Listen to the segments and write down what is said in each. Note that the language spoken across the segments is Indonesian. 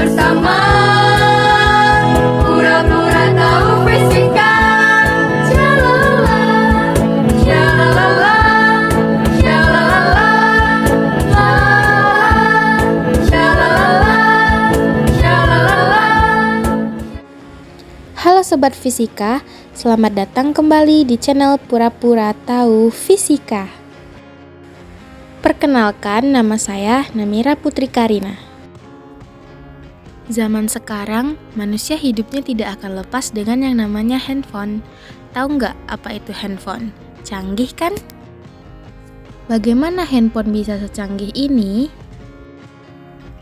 bersama pura-pura tahu fisika. Shalala, shalala, shalala, shalala, shalala. Halo Sobat Fisika, selamat datang kembali di channel Pura-Pura Tahu Fisika. Perkenalkan, nama saya Namira Putri Karina. Zaman sekarang, manusia hidupnya tidak akan lepas dengan yang namanya handphone. Tahu nggak apa itu handphone? Canggih kan? Bagaimana handphone bisa secanggih ini?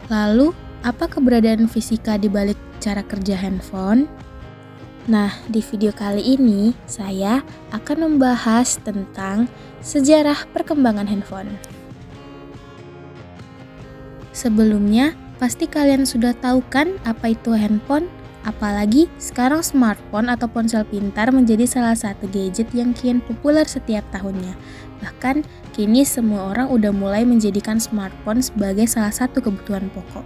Lalu, apa keberadaan fisika di balik cara kerja handphone? Nah, di video kali ini saya akan membahas tentang sejarah perkembangan handphone. Sebelumnya, pasti kalian sudah tahu kan apa itu handphone? Apalagi sekarang smartphone atau ponsel pintar menjadi salah satu gadget yang kian populer setiap tahunnya. Bahkan, kini semua orang udah mulai menjadikan smartphone sebagai salah satu kebutuhan pokok.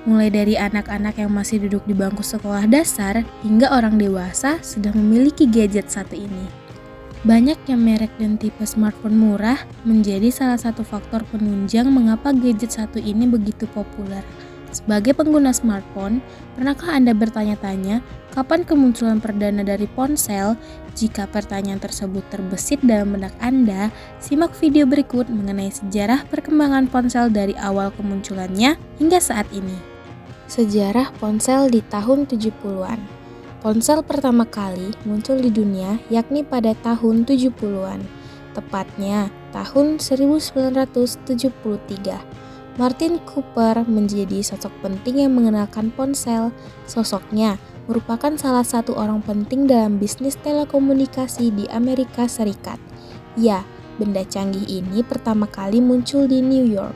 Mulai dari anak-anak yang masih duduk di bangku sekolah dasar, hingga orang dewasa sudah memiliki gadget satu ini. Banyaknya merek dan tipe smartphone murah menjadi salah satu faktor penunjang mengapa gadget satu ini begitu populer. Sebagai pengguna smartphone, pernahkah Anda bertanya-tanya kapan kemunculan perdana dari ponsel? Jika pertanyaan tersebut terbesit dalam benak Anda, simak video berikut mengenai sejarah perkembangan ponsel dari awal kemunculannya hingga saat ini. Sejarah ponsel di tahun 70-an. Ponsel pertama kali muncul di dunia yakni pada tahun 70-an, tepatnya tahun 1973. Martin Cooper menjadi sosok penting yang mengenalkan ponsel. Sosoknya merupakan salah satu orang penting dalam bisnis telekomunikasi di Amerika Serikat. Ya, benda canggih ini pertama kali muncul di New York.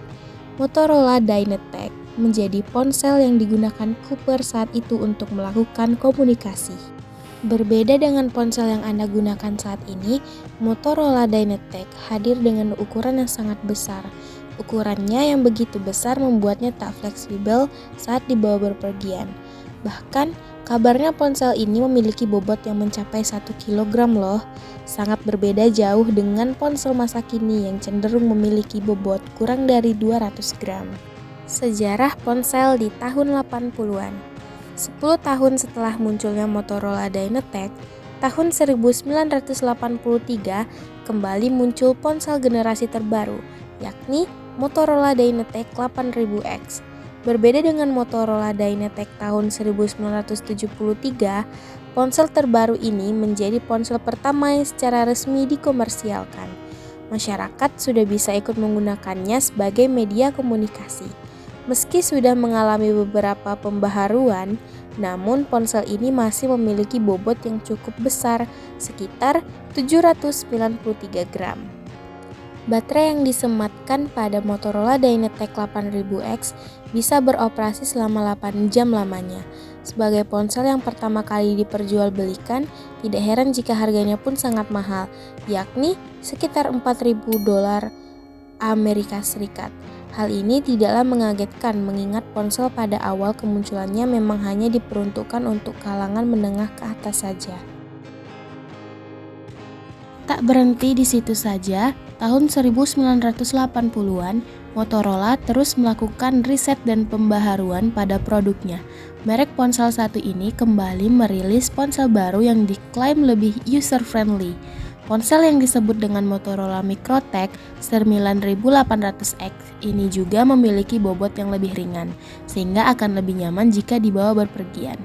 Motorola Dynatec menjadi ponsel yang digunakan Cooper saat itu untuk melakukan komunikasi. Berbeda dengan ponsel yang Anda gunakan saat ini, Motorola Dynatec hadir dengan ukuran yang sangat besar. Ukurannya yang begitu besar membuatnya tak fleksibel saat dibawa berpergian. Bahkan, kabarnya ponsel ini memiliki bobot yang mencapai 1 kg loh. Sangat berbeda jauh dengan ponsel masa kini yang cenderung memiliki bobot kurang dari 200 gram. Sejarah ponsel di tahun 80-an. 10 tahun setelah munculnya Motorola Dynatec, tahun 1983 kembali muncul ponsel generasi terbaru, yakni Motorola Dynatec 8000X. Berbeda dengan Motorola Dynatec tahun 1973, ponsel terbaru ini menjadi ponsel pertama yang secara resmi dikomersialkan. Masyarakat sudah bisa ikut menggunakannya sebagai media komunikasi. Meski sudah mengalami beberapa pembaharuan, namun ponsel ini masih memiliki bobot yang cukup besar, sekitar 793 gram. Baterai yang disematkan pada Motorola Dynatec 8000X bisa beroperasi selama 8 jam lamanya. Sebagai ponsel yang pertama kali diperjualbelikan, tidak heran jika harganya pun sangat mahal, yakni sekitar $4.000 Amerika Serikat. Hal ini tidaklah mengagetkan mengingat ponsel pada awal kemunculannya memang hanya diperuntukkan untuk kalangan menengah ke atas saja. Tak berhenti di situ saja, tahun 1980-an, Motorola terus melakukan riset dan pembaharuan pada produknya. Merek ponsel satu ini kembali merilis ponsel baru yang diklaim lebih user-friendly. Ponsel yang disebut dengan Motorola Microtech 9800X ini juga memiliki bobot yang lebih ringan, sehingga akan lebih nyaman jika dibawa berpergian.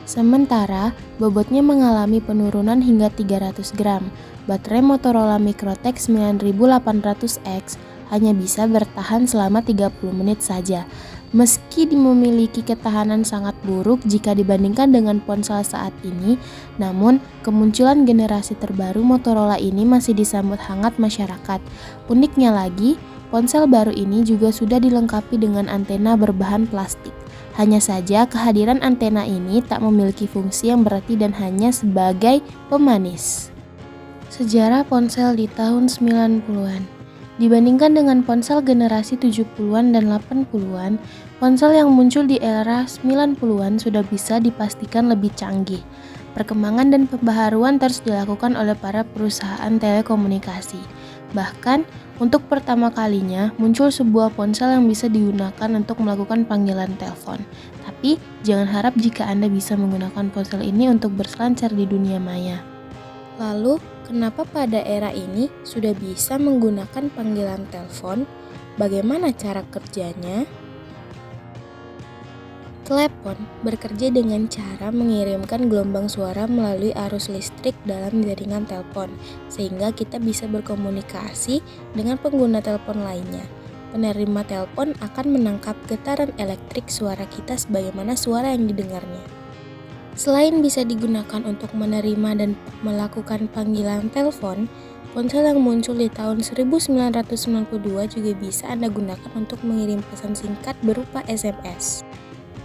Sementara, bobotnya mengalami penurunan hingga 300 gram. Baterai Motorola Microtech 9800X hanya bisa bertahan selama 30 menit saja. Meski memiliki ketahanan sangat buruk jika dibandingkan dengan ponsel saat ini, namun kemunculan generasi terbaru Motorola ini masih disambut hangat masyarakat. Uniknya lagi, ponsel baru ini juga sudah dilengkapi dengan antena berbahan plastik. Hanya saja kehadiran antena ini tak memiliki fungsi yang berarti dan hanya sebagai pemanis. Sejarah ponsel di tahun 90-an. Dibandingkan dengan ponsel generasi 70-an dan 80-an, ponsel yang muncul di era 90-an sudah bisa dipastikan lebih canggih. Perkembangan dan pembaharuan terus dilakukan oleh para perusahaan telekomunikasi. Bahkan, untuk pertama kalinya muncul sebuah ponsel yang bisa digunakan untuk melakukan panggilan telepon. Tapi, jangan harap jika Anda bisa menggunakan ponsel ini untuk berselancar di dunia maya. Lalu, kenapa pada era ini sudah bisa menggunakan panggilan telepon? Bagaimana cara kerjanya? Telepon bekerja dengan cara mengirimkan gelombang suara melalui arus listrik dalam jaringan telepon, sehingga kita bisa berkomunikasi dengan pengguna telepon lainnya. Penerima telepon akan menangkap getaran elektrik suara kita sebagaimana suara yang didengarnya. Selain bisa digunakan untuk menerima dan melakukan panggilan telepon, ponsel yang muncul di tahun 1992 juga bisa Anda gunakan untuk mengirim pesan singkat berupa SMS.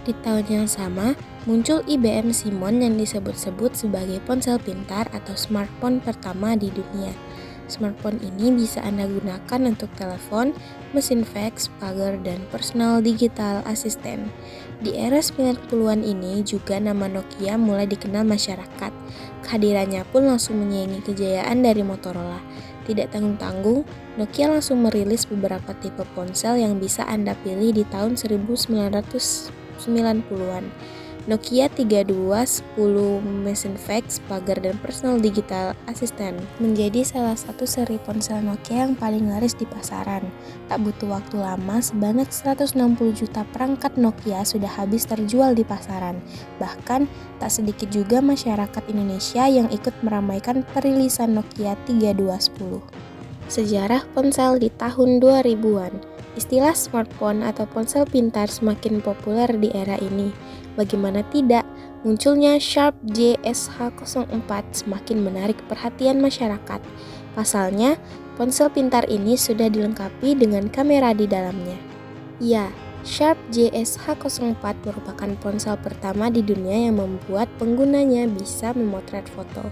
Di tahun yang sama, muncul IBM Simon yang disebut-sebut sebagai ponsel pintar atau smartphone pertama di dunia. Smartphone ini bisa Anda gunakan untuk telepon, mesin fax, pagar, dan personal digital assistant. Di era 90-an ini juga nama Nokia mulai dikenal masyarakat. Kehadirannya pun langsung menyaingi kejayaan dari Motorola. Tidak tanggung-tanggung, Nokia langsung merilis beberapa tipe ponsel yang bisa Anda pilih di tahun 1990-an. Nokia 3210 mesin fax, pagar, dan personal digital assistant menjadi salah satu seri ponsel Nokia yang paling laris di pasaran. Tak butuh waktu lama, sebanyak 160 juta perangkat Nokia sudah habis terjual di pasaran. Bahkan, tak sedikit juga masyarakat Indonesia yang ikut meramaikan perilisan Nokia 3210. Sejarah ponsel di tahun 2000-an. Istilah smartphone atau ponsel pintar semakin populer di era ini. Bagaimana tidak, munculnya Sharp JSH04 semakin menarik perhatian masyarakat. Pasalnya, ponsel pintar ini sudah dilengkapi dengan kamera di dalamnya. Ya, Sharp JSH04 merupakan ponsel pertama di dunia yang membuat penggunanya bisa memotret foto.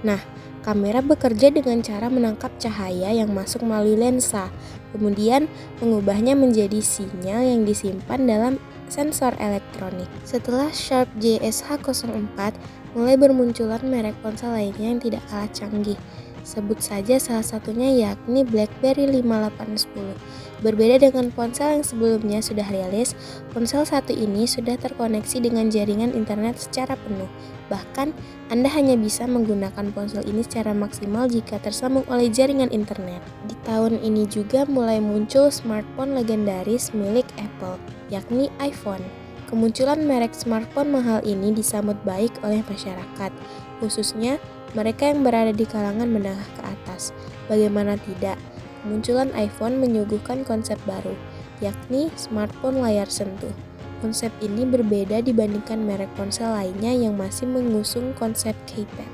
Nah, kamera bekerja dengan cara menangkap cahaya yang masuk melalui lensa, kemudian mengubahnya menjadi sinyal yang disimpan dalam sensor elektronik. Setelah Sharp JSH04, mulai bermunculan merek ponsel lainnya yang tidak kalah canggih. Sebut saja salah satunya yakni BlackBerry 5810. Berbeda dengan ponsel yang sebelumnya sudah rilis, ponsel satu ini sudah terkoneksi dengan jaringan internet secara penuh. Bahkan, Anda hanya bisa menggunakan ponsel ini secara maksimal jika tersambung oleh jaringan internet. Di tahun ini juga mulai muncul smartphone legendaris milik Apple, yakni iPhone. Kemunculan merek smartphone mahal ini disambut baik oleh masyarakat, khususnya mereka yang berada di kalangan menengah ke atas. Bagaimana tidak, kemunculan iPhone menyuguhkan konsep baru, yakni smartphone layar sentuh. Konsep ini berbeda dibandingkan merek ponsel lainnya yang masih mengusung konsep keypad.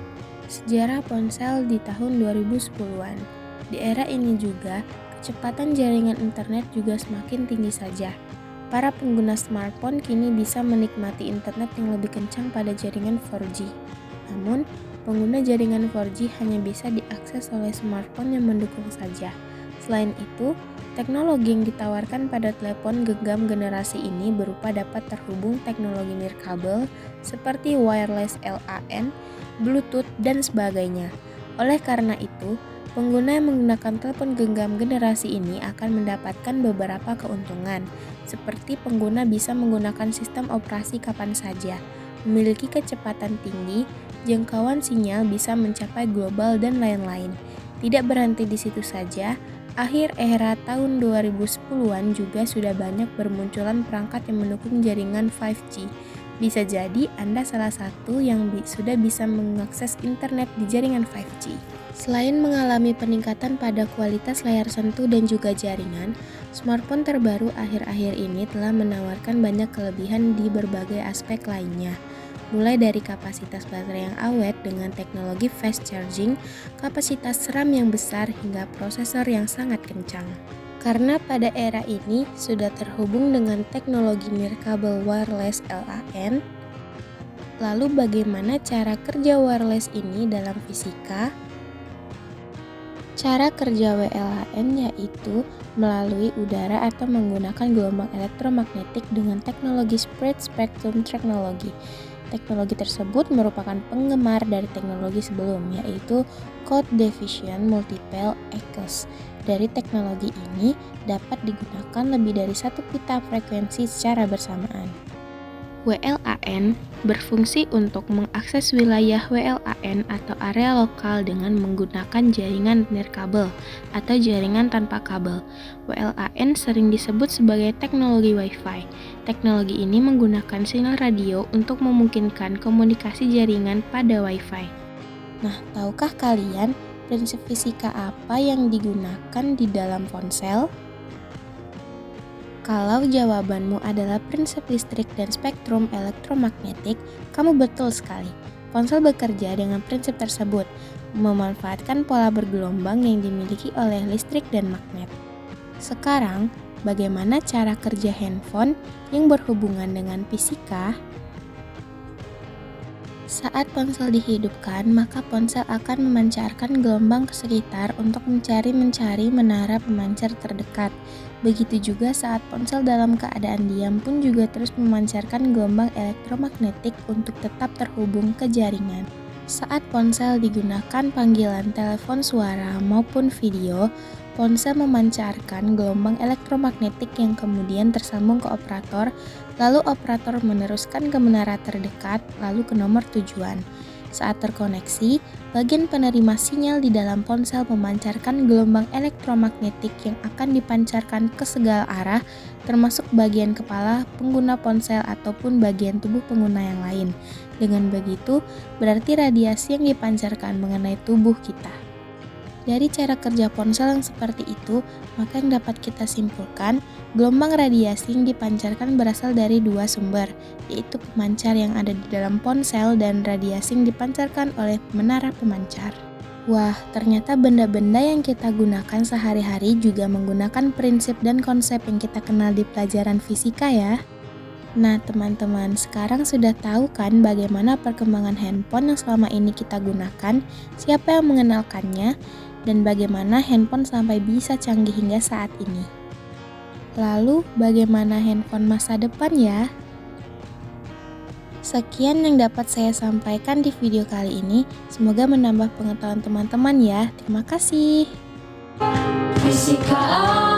Sejarah ponsel di tahun 2010-an. Di era ini juga, kecepatan jaringan internet juga semakin tinggi saja. Para pengguna smartphone kini bisa menikmati internet yang lebih kencang pada jaringan 4G. Namun, pengguna jaringan 4G hanya bisa diakses oleh smartphone yang mendukung saja. Selain itu, teknologi yang ditawarkan pada telepon genggam generasi ini berupa dapat terhubung teknologi nirkabel seperti wireless LAN, Bluetooth, dan sebagainya. Oleh karena itu, pengguna yang menggunakan telepon genggam generasi ini akan mendapatkan beberapa keuntungan, seperti pengguna bisa menggunakan sistem operasi kapan saja, memiliki kecepatan tinggi, jangkauan sinyal bisa mencapai global, dan lain-lain. Tidak berhenti di situ saja, akhir era tahun 2010-an juga sudah banyak bermunculan perangkat yang mendukung jaringan 5G. Bisa jadi Anda salah satu yang sudah bisa mengakses internet di jaringan 5G. Selain mengalami peningkatan pada kualitas layar sentuh dan juga jaringan, smartphone terbaru akhir-akhir ini telah menawarkan banyak kelebihan di berbagai aspek lainnya. Mulai dari kapasitas baterai yang awet dengan teknologi fast charging, kapasitas RAM yang besar hingga prosesor yang sangat kencang. Karena pada era ini sudah terhubung dengan teknologi nirkabel wireless LAN, lalu bagaimana cara kerja wireless ini dalam fisika? Cara kerja WLAN yaitu melalui udara atau menggunakan gelombang elektromagnetik dengan teknologi Spread Spectrum Technology. Teknologi tersebut merupakan penggemar dari teknologi sebelum, yaitu Code Division Multiple Access. Dari teknologi ini dapat digunakan lebih dari satu pita frekuensi secara bersamaan. WLAN berfungsi untuk mengakses wilayah WLAN atau area lokal dengan menggunakan jaringan nirkabel atau jaringan tanpa kabel. WLAN sering disebut sebagai teknologi Wi-Fi. Teknologi ini menggunakan sinyal radio untuk memungkinkan komunikasi jaringan pada Wi-Fi. Nah, tahukah kalian prinsip fisika apa yang digunakan di dalam ponsel? Kalau jawabanmu adalah prinsip listrik dan spektrum elektromagnetik, kamu betul sekali. Ponsel bekerja dengan prinsip tersebut, memanfaatkan pola bergelombang yang dimiliki oleh listrik dan magnet. Sekarang, bagaimana cara kerja handphone yang berhubungan dengan fisika? Saat ponsel dihidupkan, maka ponsel akan memancarkan gelombang ke sekitar untuk mencari menara pemancar terdekat. Begitu juga saat ponsel dalam keadaan diam pun juga terus memancarkan gelombang elektromagnetik untuk tetap terhubung ke jaringan. Saat ponsel digunakan panggilan telepon suara maupun video, ponsel memancarkan gelombang elektromagnetik yang kemudian tersambung ke operator, lalu operator meneruskan ke menara terdekat, lalu ke nomor tujuan. Saat terkoneksi, bagian penerima sinyal di dalam ponsel memancarkan gelombang elektromagnetik yang akan dipancarkan ke segala arah, termasuk bagian kepala pengguna ponsel ataupun bagian tubuh pengguna yang lain. Dengan begitu, berarti radiasi yang dipancarkan mengenai tubuh kita. Dari cara kerja ponsel yang seperti itu, maka yang dapat kita simpulkan, gelombang radiasi yang dipancarkan berasal dari dua sumber, yaitu pemancar yang ada di dalam ponsel dan radiasi yang dipancarkan oleh menara pemancar. Wah, ternyata benda-benda yang kita gunakan sehari-hari juga menggunakan prinsip dan konsep yang kita kenal di pelajaran fisika ya. Nah teman-teman, sekarang sudah tahu kan bagaimana perkembangan handphone yang selama ini kita gunakan, siapa yang mengenalkannya, dan bagaimana handphone sampai bisa canggih hingga saat ini. Lalu, bagaimana handphone masa depan ya? Sekian yang dapat saya sampaikan di video kali ini. Semoga menambah pengetahuan teman-teman ya. Terima kasih. Fisika